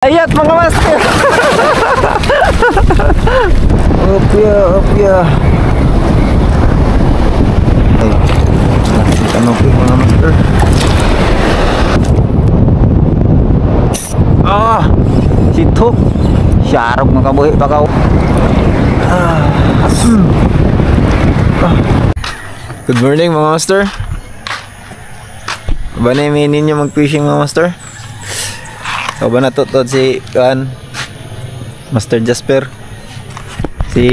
Ayat mga master. Opya. Ay, kanopy mga master. Situ syarok mga kabuhi pa kao. Good morning mga master. Ba na iminin nyo mag-fishing mga master? So ba natutod si Master Jasper, si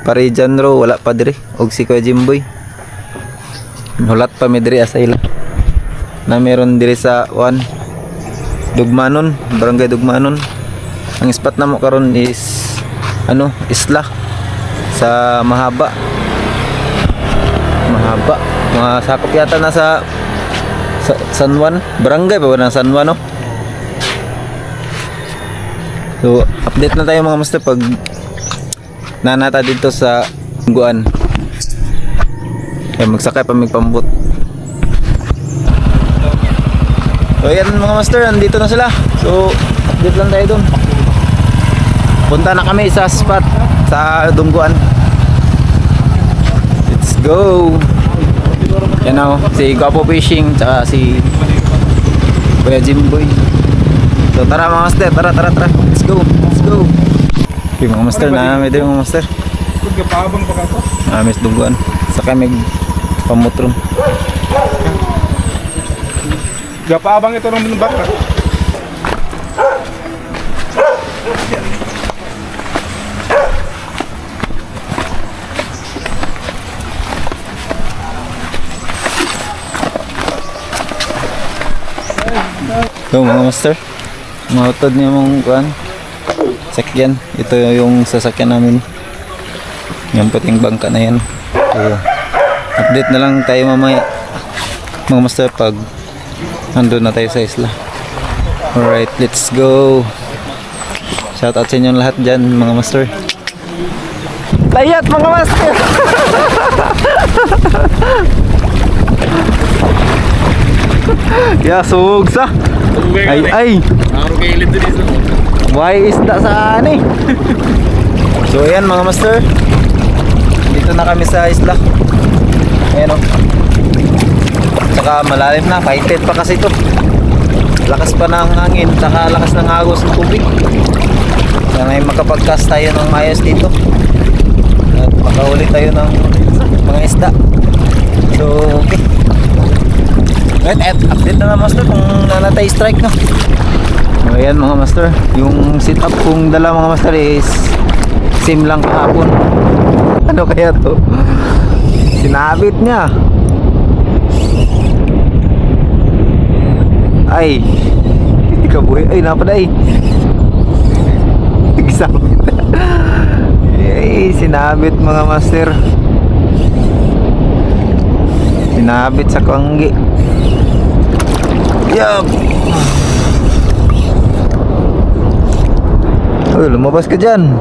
Parijan ro wala pa diri, og si Kuya Jimboy hulat pa mi diri asa ila na meron diri sa Dugmanon, barangay Dugmanon. Ang spot na mo karon is isla sa mahaba mga sakop yata na sa San Juan, barangay pa ba ng San Juan, no? So, update na tayo mga master pag nanata dito sa Guan. Magsakay pa magpambot. So, yan mga master, andito na sila. So, update lang tayo dun. Punta na kami sa spot sa Dungguan. Let's go! Yan o, si Gwapo Fishing tsaka si Kuya Jimboy. So tara mga master, tara. Let's go. Okay mga master, namin ito mga master. Amis Dungguan. Saka may pamutron. Gapaabang ito ng baka. So mga master, mautod niyo mong sakyan. Ito yung sasakyan namin, yung puting bangka na yan. So update na lang tayo mamaya mga master pag nandun na tayo sa isla. Alright, let's go. Shout out sa inyo lahat dyan mga master. Layat mga master. Ya sugsa. Ay. Why isda sa ani? So ayan mga master, dito na kami sa isla. Ayan o. Saka malalim na, pahitit pa kasi ito. Lakas pa ng hangin, saka lakas ng agos ng tubig. Kaya may makapag-cast tayo ng ayos dito at makahuli tayo ng mga isda. So okay, update na master kung nanatay strike, no? Ayan mga master, yung setup kong dala mga master is same lang kahapon. Ano kaya to? Sinabit niya. Ay kabuhi, ay napaday. Gisabit. Ay sinabit mga master. Sinabit sa kanggi. Yup. Uy, lumabas ka dyan.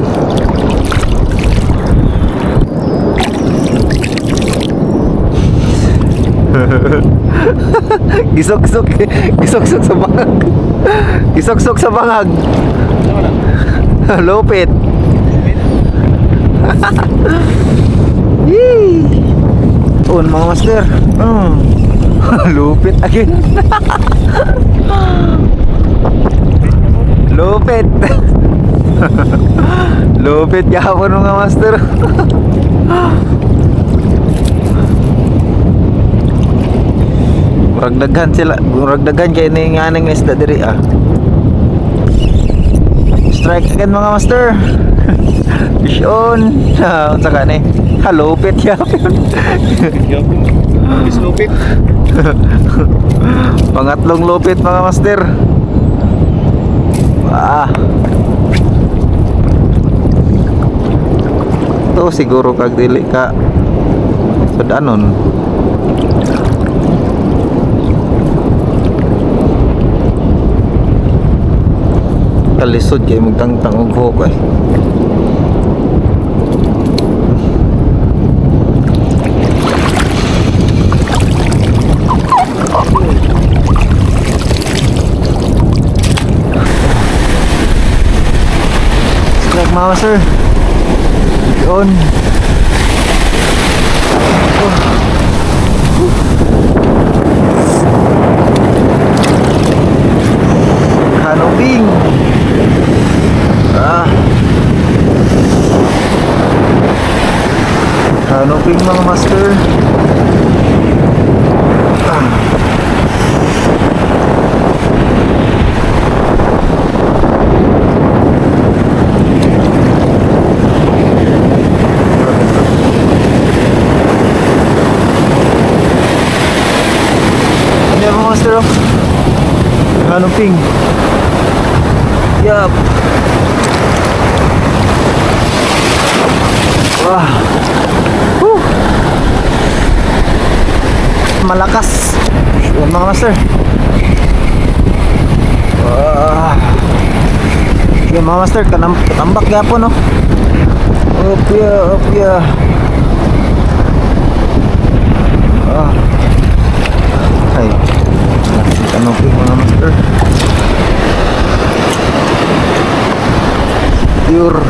Gisok-sok sa bangag. Gisok-sok sa bangag. Lupit. Yee. Un mga master. Lupit again. Lupit. Lupit gahapon mga master. Ragdagan sila, ragdagan kay ning aning isda diri ah. Strike again mga master. Fish on. Unsa ka ni? Lupit gahapon. Lupit. Pangatlong lupit mga master. Ito siguro kag dili ka sudanon. Kalisod kay magtangtang og hook eh. mga master. Yun. Canoping. Canoping mga master. Master of Canoping. Yup. Wah. Malakas. Yun mga master. Wah. Yun mga master, katambak yapon no. Opya, opya. Ay. Canoping mga master. Pure.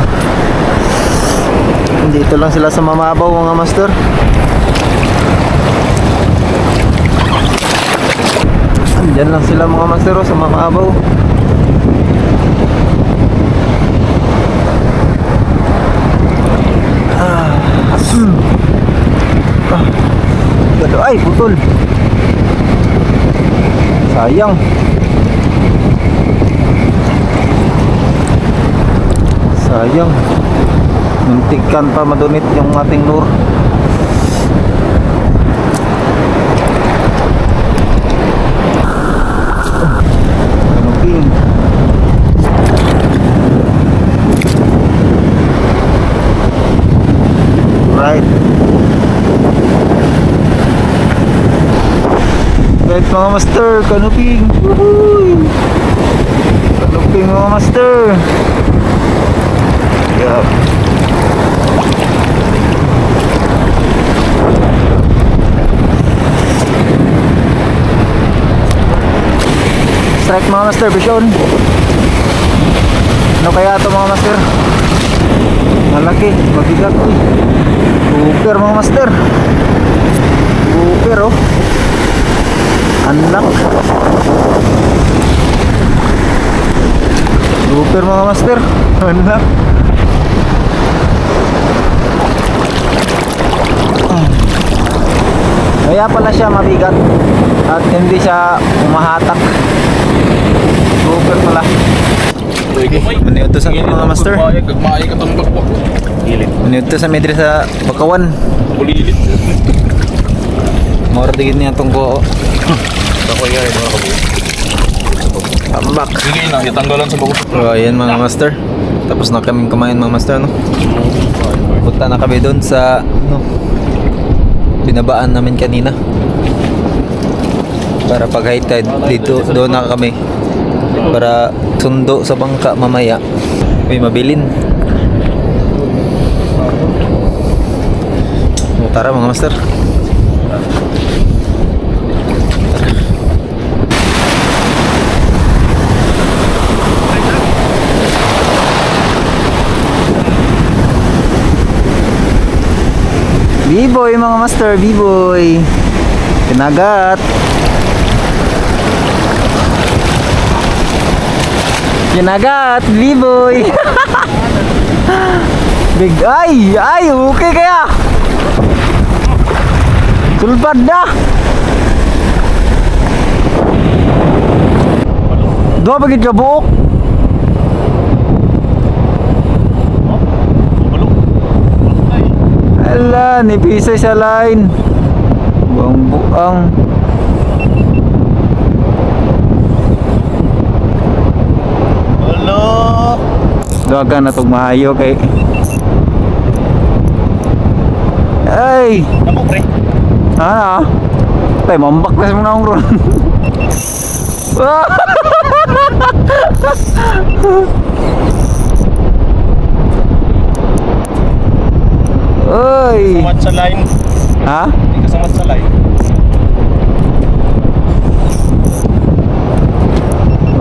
Dito lang sila sa mamabaw mga master. Andyan lang sila mga master sa mamabaw. Ay, putol. Sayang. Sayang. Muntikan pa madunit yung ating lure. Canoping. Right. Right mga master, canoping. Canoping mga master. Yup. Strike mga master, vision. Ano kaya ito mga master? Malaki, mabigat. Super mga master. Super oh. Anak. Super mga master. Anak. Kaya pala siya mabigat at hindi siya umahatak. Super pala. Maniud to sa mga master. Maniud to sa medre sa Bakawan. Bulilit. Mordigin niya itong ko. Ako yan, mga kabuo. Tambak. Sige na, itanggalan sa bakot. So ayan mga master. Tapos na kaming kumain mga master no. Punta na kami doon sa no, binabaan namin kanina. Para pag high tide dito doon na kami. Para sundo sa bangka mamaya. May mabilin. Tara mga master. B-boy mga master, B-boy. Kinagat. Kinagat, B-boy. Big ay, okay kaya. Sulbad na. Dua pagit ka buok. Ala, nipisay sa line. Buang-buang. Hello. Daga na itong mahayo kay. Ay! Ako pre. Ano? Tay, mambak na sa mga ron. Oy! Samat sa line. Ha? Hindi ka samat sa line.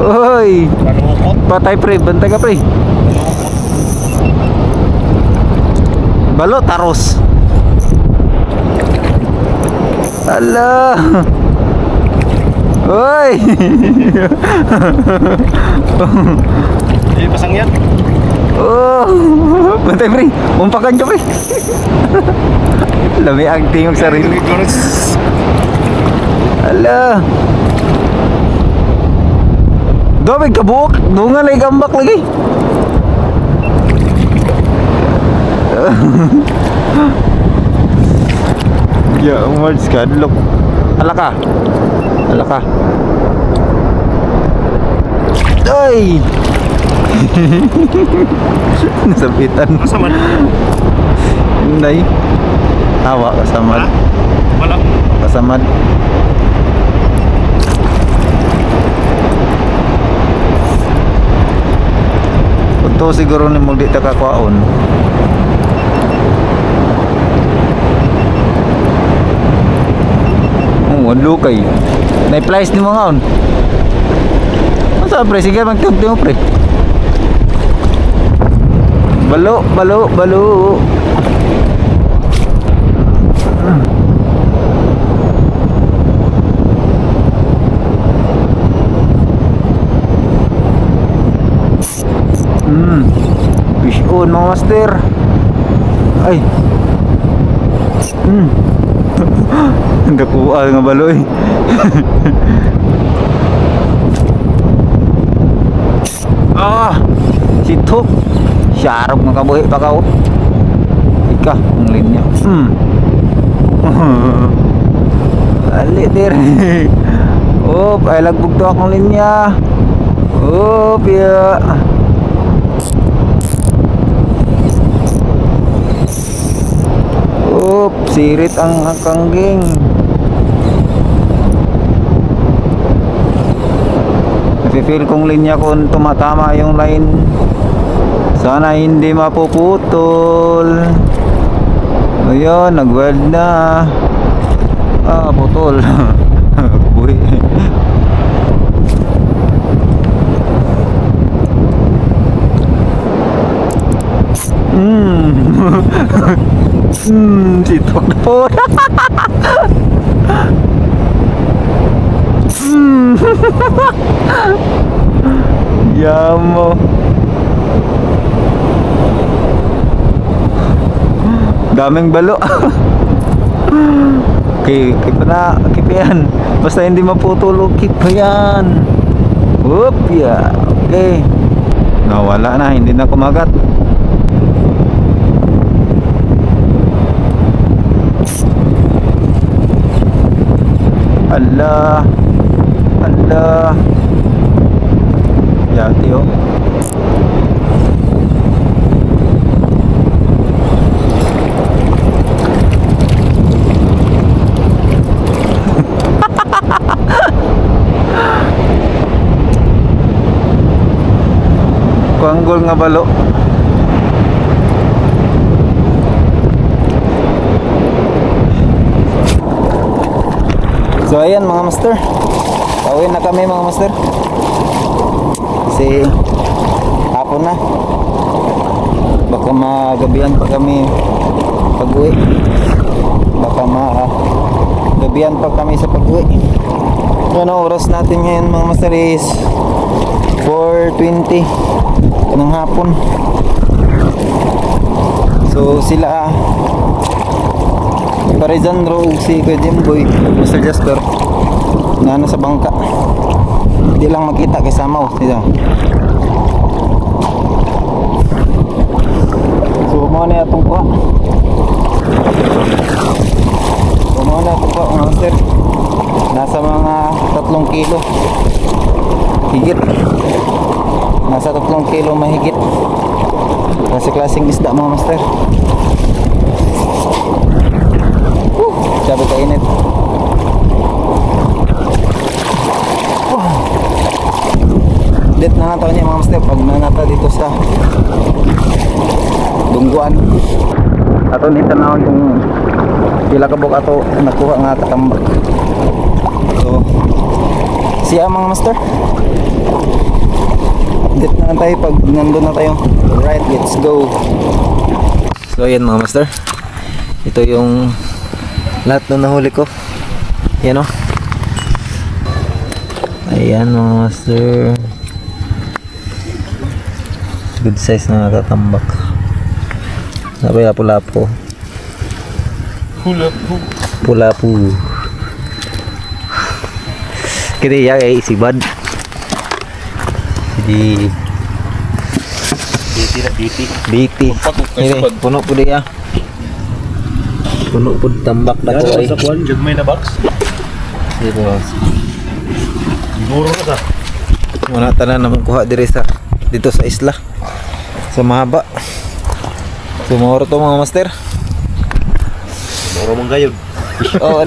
Oy! Panukot. Patay pre, bantay ka pre. Balo, taros. Ala. Hoy. Eh, pasang yan. Oh. Bantay pre, umpakan ka pre. Lami ang tingog sarili. Ala. Dobe kabuok, dungan lagi gambak lagi. Ya, Mards ka, look. Alaka. Alaka. Ay. Nasabitan. Kasama na. Hindi. Hawa kasamad. Wala. Kasamad. Ito siguro ni mo di ta kakwaon. Walo kay. Na-price ni mga on. Asa pre sige magtugtog pre. Balo, balo, balo. Fish on mga master. Ay. Dakuha nga baloy. Ah, sitok. Syarap nga kabuhi pa ka. Ika, ang linya. Ali dir. Oh, ay lagbog to akong linya. Oh, piya. Oh, sirit ang kangging. Nafe-feel kong linya kung tumatama yung line. Sana hindi mapuputol. Ayun, nag-weld na. Ah, putol. Buhi. Sitok na po. Yamo. Daming balo. Okay, keep na, keep yan. Basta hindi maputol, keep yan. Whoop, yeah. Okay. Nawala na, hindi na kumagat. Allah. Allah. Yati oh. Kuanggol nga balo. So ayan mga master, pauwi na kami mga master kasi hapon na, baka magabihan pa kami pag-uwi, baka magabihan pa kami sa pag-uwi. Ano oras natin ngayon mga master is 4:20 ng hapon. So sila Parizan Rogue, si Kuya Jimboy, Mr. Jasper na nasa bangka, hindi lang magkita kay Samaw sila. So mo na itong kuha, mga master, nasa mga 3 kilo higit, nasa 3 kilo mahigit, kasi klaseng isda mga master. Sabi ka init. Det na nato niya mga master pag nanata dito sa Dungguan. Ato nita na yung pila ka buk ato nakuha nga katambak. So siya mga master. Det na tayo pag nandun na tayo. Right, let's go. So ayan mga master, ito yung lahat na nahuli ko. Yan o. Ayan mga master, good size na natatambak. Sabi lapu-lapu. Pula-pu. Kita ya kay isibad. Jadi biti. Ini puno po dia. Puno po tambak na ko ay. Sa kuwan, jugmay na box. Dito. Siguro na sa. Muna tanan na kuha diri sa dito sa isla. Sa mahaba. Sumoro to mga master. Moro mong gayod. Oh.